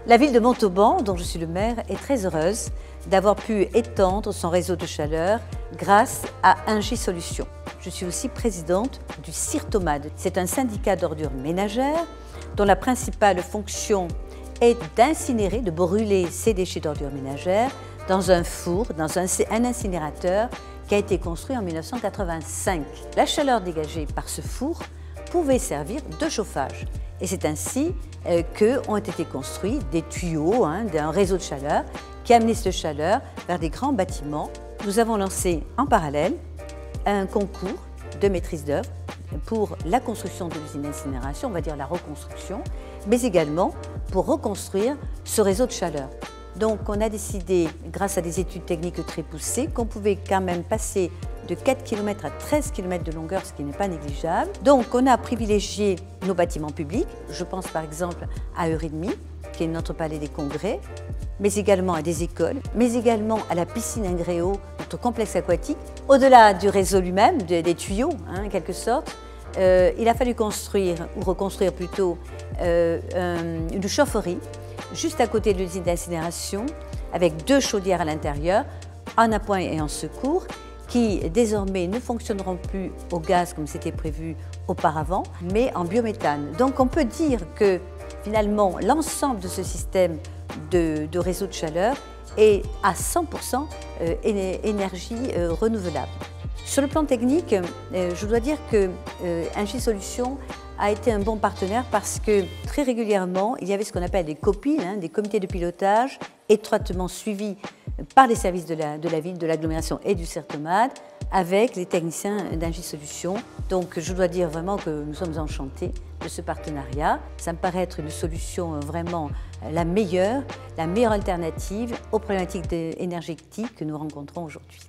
La ville de Montauban, dont je suis le maire, est très heureuse d'avoir pu étendre son réseau de chaleur grâce à Engie Solutions. Je suis aussi présidente du CIRTOMAD. C'est un syndicat d'ordures ménagères dont la principale fonction est d'incinérer, de brûler ces déchets d'ordures ménagères dans un four, dans un incinérateur qui a été construit en 1985. La chaleur dégagée par ce four pouvait servir de chauffage. Et c'est ainsi qu'ont été construits des tuyaux, d'un réseau de chaleur qui a amené cette chaleur vers des grands bâtiments. Nous avons lancé en parallèle un concours de maîtrise d'œuvre pour la construction de l'usine d'incinération, on va dire la reconstruction, mais également pour reconstruire ce réseau de chaleur. Donc on a décidé, grâce à des études techniques très poussées, qu'on pouvait quand même passer de 4 km à 13 km de longueur, ce qui n'est pas négligeable. Donc on a privilégié nos bâtiments publics, je pense par exemple à Eurythmie, qui est notre palais des congrès, mais également à des écoles, mais également à la piscine Ingréo, notre complexe aquatique. Au-delà du réseau lui-même, des tuyaux en quelque sorte, il a fallu construire, ou reconstruire plutôt, une chaufferie juste à côté de l'usine d'incinération, avec 2 chaudières à l'intérieur, en appoint et en secours, qui désormais ne fonctionneront plus au gaz comme c'était prévu auparavant, mais en biométhane. Donc on peut dire que finalement l'ensemble de ce système de réseau de chaleur est à 100% énergie renouvelable. Sur le plan technique, je dois dire que Engie Solutions a été un bon partenaire parce que très régulièrement, il y avait ce qu'on appelle des COPIL, des comités de pilotage étroitement suivis par les services de la ville, de l'agglomération et du CIRTOMAD avec les techniciens d'Engie Solutions. Donc je dois dire vraiment que nous sommes enchantés de ce partenariat. Ça me paraît être une solution vraiment la meilleure alternative aux problématiques énergétiques que nous rencontrons aujourd'hui.